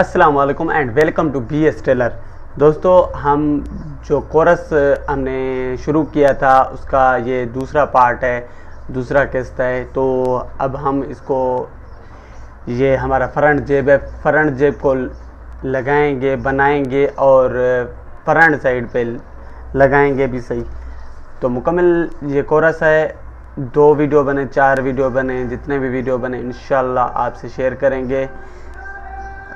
अस्सलाम वालेकुम and welcome to B S tailor. दोस्तों, हम जो कोरस हमने शुरू किया था उसका ये दूसरा पार्ट है, दूसरा किस्त है। तो अब हम इसको, ये हमारा फ्रंट जेब है, फ्रंट जेब को लगाएंगे, बनाएंगे और फ्रंट साइड पे लगाएंगे भी सही। तो मुकम्मल ये कोरस है। 2 वीडियो बने, 4 वीडियो बने, जितने भी वीडियो बने इंशाल्लाह आपसे शेयर करेंगे।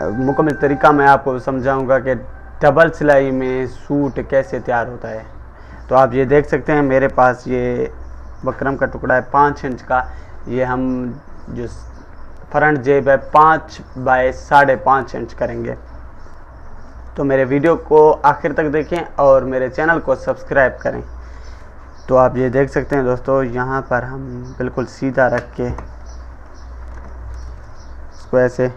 मुकम्मल तरीका मैं आपको समझाऊंगा कि डबल सिलाई में सूट कैसे तैयार होता है। तो आप ये देख सकते हैं मेरे पास ये बकरम का टुकड़ा है 5 इंच का। ये हम जो फ्रंट जेब है 5 बाय 5.5 इंच करेंगे। तो मेरे वीडियो को आखिर तक देखें और मेरे चैनल को सब्सक्राइब करें। तो आप ये देख सकते हैं दोस्तों, यहाँ पर हम बिल्कुल सीधा रख के इसको ऐसे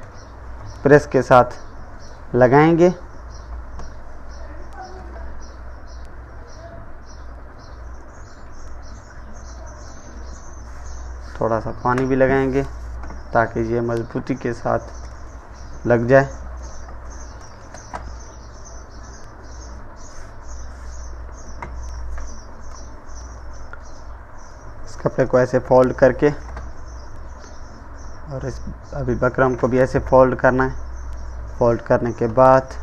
प्रेस के साथ लगाएंगे। थोड़ा सा पानी भी लगाएंगे ताकि ये मजबूती के साथ लग जाए। इस कपड़े को ऐसे फोल्ड करके, और इस अभी बकरम को भी ऐसे फोल्ड करना है। फोल्ड करने के बाद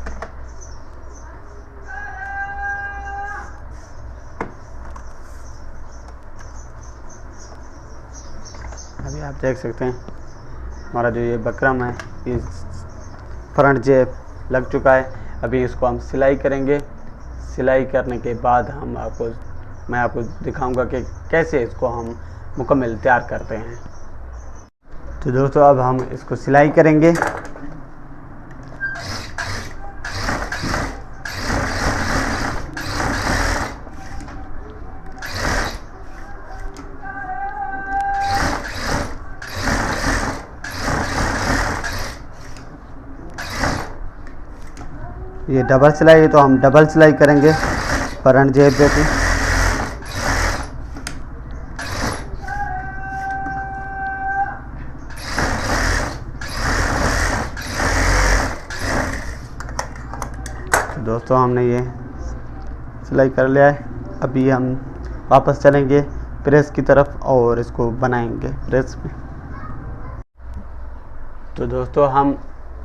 अभी आप देख सकते हैं हमारा जो ये बकरम है, ये फ्रंट जेब लग चुका है। अभी इसको हम सिलाई करेंगे। सिलाई करने के बाद मैं आपको दिखाऊंगा कि कैसे इसको हम मुकम्मल तैयार करते हैं। तो दोस्तों, अब हम इसको सिलाई करेंगे। ये डबल सिलाई है तो हम डबल सिलाई करेंगे फ्रंट जेब पे भी। तो दोस्तों, हमने ये सिलाई कर लिया है। अभी हम वापस चलेंगे प्रेस की तरफ और इसको बनाएंगे प्रेस में। तो दोस्तों, हम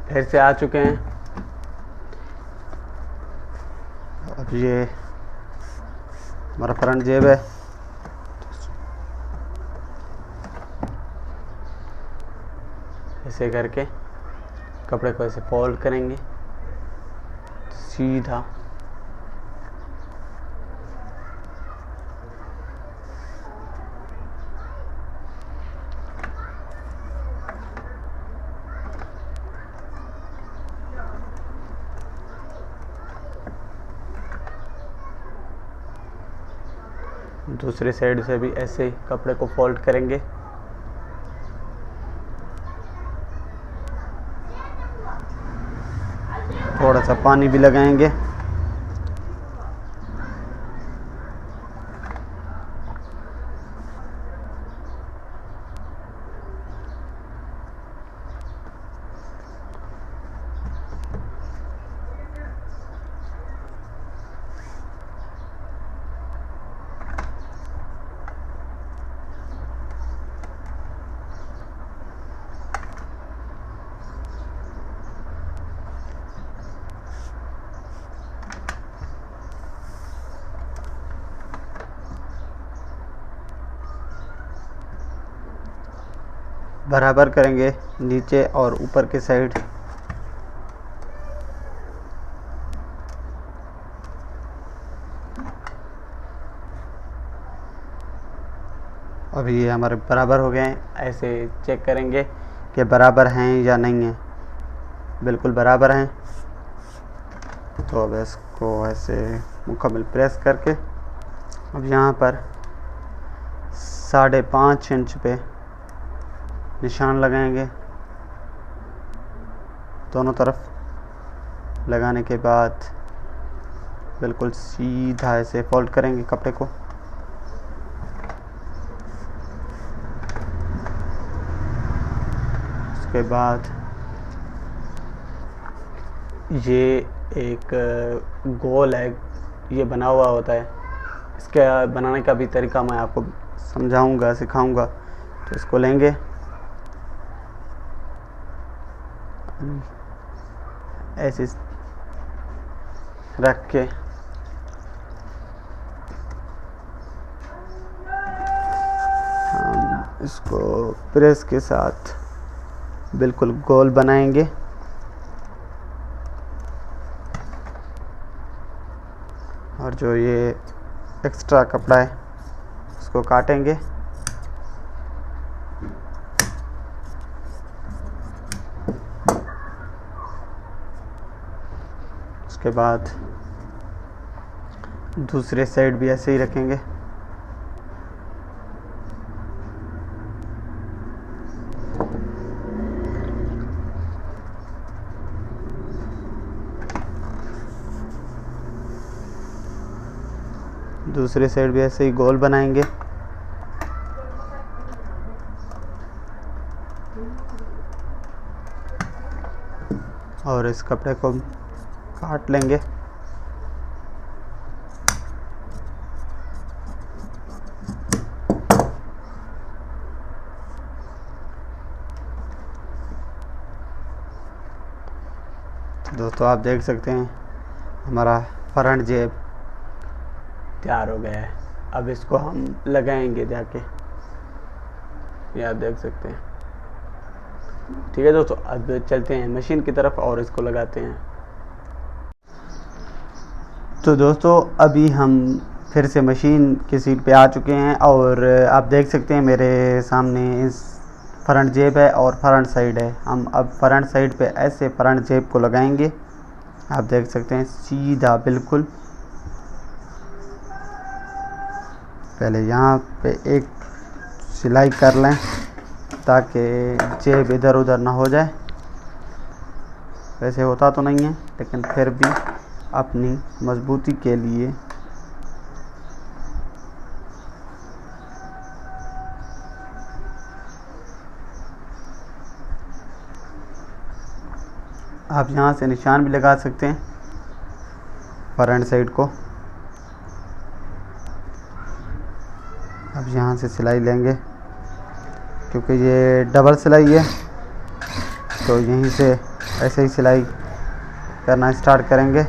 फिर से आ चुके हैं। अब ये हमारा फ्रंट जेब है। ऐसे करके कपड़े को ऐसे फोल्ड करेंगे सीधा। दूसरी साइड से भी ऐसे ही कपड़े को फोल्ड करेंगे। थोड़ा सा पानी भी लगाएंगे। बराबर करेंगे नीचे और ऊपर के साइड। अभी ये हमारे बराबर हो गए हैं। ऐसे चेक करेंगे कि बराबर हैं या नहीं हैं। बिल्कुल बराबर हैं। तो अब इसको ऐसे मुकम्मल प्रेस करके अब यहाँ पर 5.5 इंच पे निशान लगाएंगे। दोनों तरफ लगाने के बाद बिल्कुल सीधा ऐसे फोल्ड करेंगे कपड़े को। उसके बाद ये एक गोल है, ये बना हुआ होता है। इसका बनाने का भी तरीका मैं आपको समझाऊंगा, सिखाऊंगा। तो इसको लेंगे, ऐसे रख के हम इसको प्रेस के साथ बिल्कुल गोल बनाएंगे। और जो ये एक्स्ट्रा कपड़ा है उसको काटेंगे। उसके बाद दूसरे साइड भी ऐसे ही रखेंगे। दूसरे साइड भी ऐसे ही गोल बनाएंगे। और इस कपड़े को काट लेंगे। दोस्तों आप देख सकते हैं हमारा फ्रंट जेब तैयार हो गया है। अब इसको हम लगाएंगे जाके, ये आप देख सकते हैं। ठीक है दोस्तों, अब चलते हैं मशीन की तरफ और इसको लगाते हैं। तो दोस्तों अभी हम फिर से मशीन की सीट पे आ चुके हैं और आप देख सकते हैं मेरे सामने इस फ्रंट जेब है और फ्रंट साइड है। हम अब फ्रंट साइड पे ऐसे फ्रंट जेब को लगाएंगे। आप देख सकते हैं सीधा बिल्कुल। पहले यहाँ पे एक सिलाई कर लें ताकि जेब इधर उधर ना हो जाए। वैसे होता तो नहीं है लेकिन फिर भी अपनी मजबूती के लिए आप यहाँ से निशान भी लगा सकते हैं फ्रंट साइड को। अब यहाँ से सिलाई लेंगे क्योंकि ये डबल सिलाई है, तो यहीं से ऐसे ही सिलाई करना स्टार्ट करेंगे।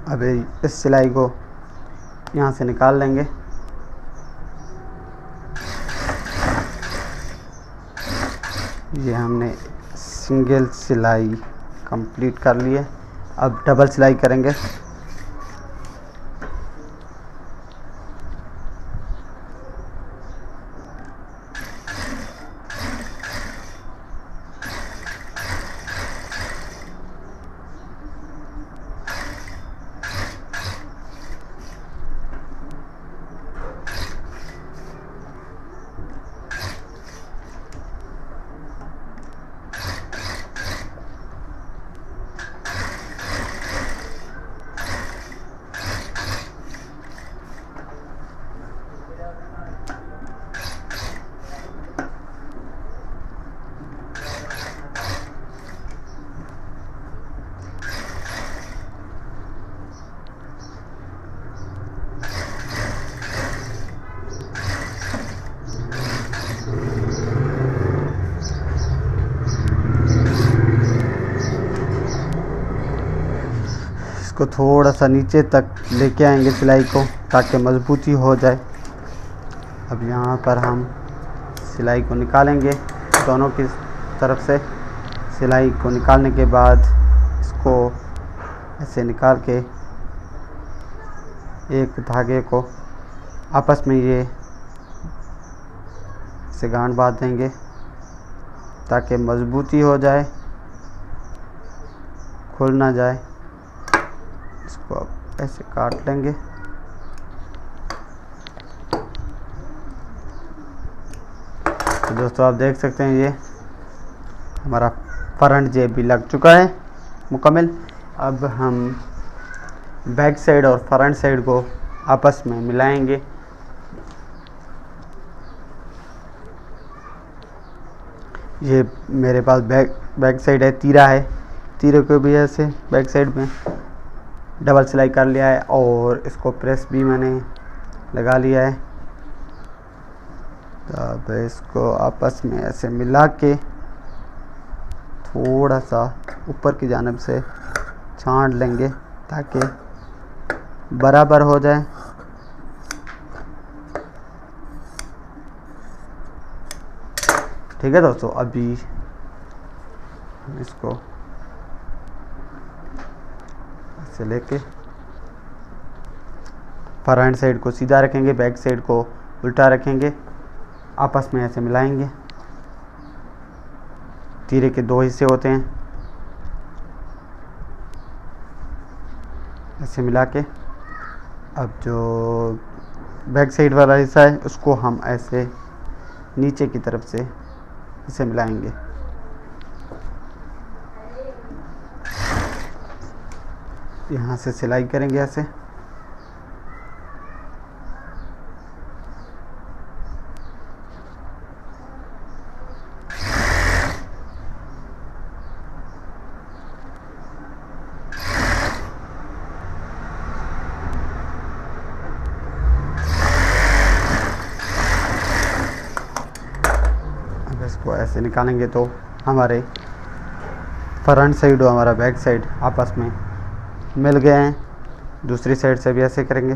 अब इस सिलाई को यहाँ से निकाल लेंगे। ये हमने सिंगल सिलाई कंप्लीट कर ली है। अब डबल सिलाई करेंगे। इसको थोड़ा सा नीचे तक लेके आएंगे सिलाई को ताकि मजबूती हो जाए। अब यहाँ पर हम सिलाई को निकालेंगे दोनों की तरफ से। सिलाई को निकालने के बाद इसको ऐसे निकाल के एक धागे को आपस में ये से गांठ बांध देंगे ताकि मजबूती हो जाए, खुल ना जाए। इसको अब ऐसे काट लेंगे। तो दोस्तों आप देख सकते हैं ये हमारा फ्रंट जेब भी लग चुका है मुकम्मल। अब हम बैक साइड और फ्रंट साइड को आपस में मिलाएंगे। ये मेरे पास बैक साइड है, तीरा है, तीरे को भी ऐसे बैक साइड में डबल सिलाई कर लिया है और इसको प्रेस भी मैंने लगा लिया है। तो अब इसको आपस में ऐसे मिला के थोड़ा सा ऊपर की जानिब से छांट लेंगे ताकि बराबर हो जाए। ठीक है दोस्तों, अभी हम इसको ऐसे लेके फ्रंट साइड को सीधा रखेंगे, बैक साइड को उल्टा रखेंगे, आपस में ऐसे मिलाएंगे। तीरे के दो हिस्से होते हैं, ऐसे मिला के अब जो बैक साइड वाला हिस्सा है उसको हम ऐसे नीचे की तरफ से इसे मिलाएंगे। यहाँ से सिलाई करेंगे ऐसे। इसको ऐसे निकालेंगे तो हमारे फ्रंट साइड और हमारा बैक साइड आपस में मिल गए हैं। दूसरी साइड से भी ऐसे करेंगे।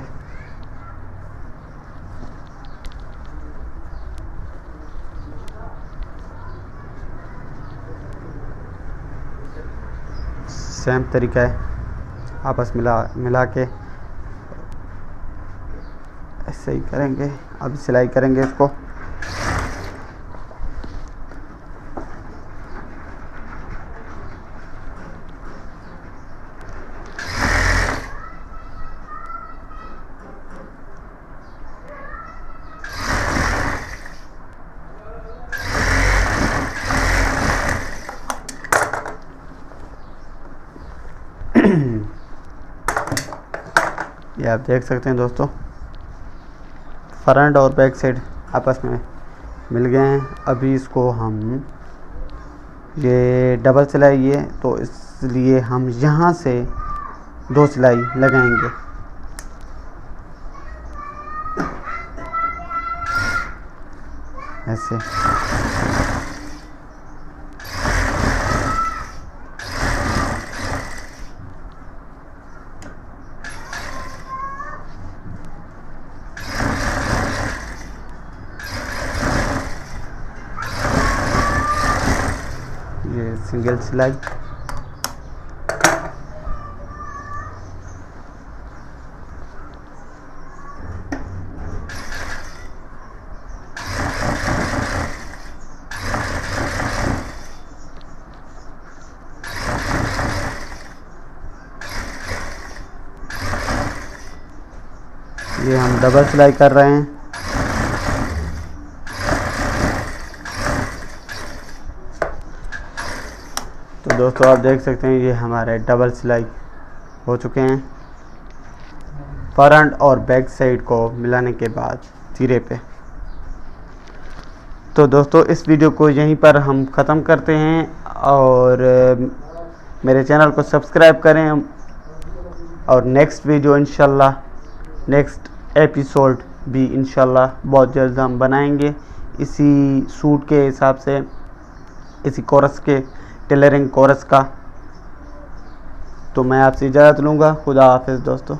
सेम तरीका है, आपस मिला के ऐसे ही करेंगे। अब सिलाई करेंगे इसको। ये आप देख सकते हैं दोस्तों, फ्रंट और बैक साइड आपस में मिल गए हैं। अभी इसको हम ये डबल सिलाई है तो इसलिए हम यहाँ से 2 सिलाई लगाएंगे। ऐसे ये सिंगल सिलाई। ये हम डबल सिलाई कर रहे हैं। तो दोस्तों आप देख सकते हैं ये हमारे डबल सिलाई हो चुके हैं फ्रंट और बैक साइड को मिलाने के बाद तीरे पे। तो दोस्तों इस वीडियो को यहीं पर हम ख़त्म करते हैं और मेरे चैनल को सब्सक्राइब करें और नेक्स्ट वीडियो इंशाल्लाह, नेक्स्ट एपिसोड भी इंशाल्लाह बहुत जल्द हम बनाएंगे इसी सूट के हिसाब से, इसी कोरस के टेलरिंग कोरस का। तो मैं आपसे इजाज़त लूँगा। खुदा हाफिज़ दोस्तों।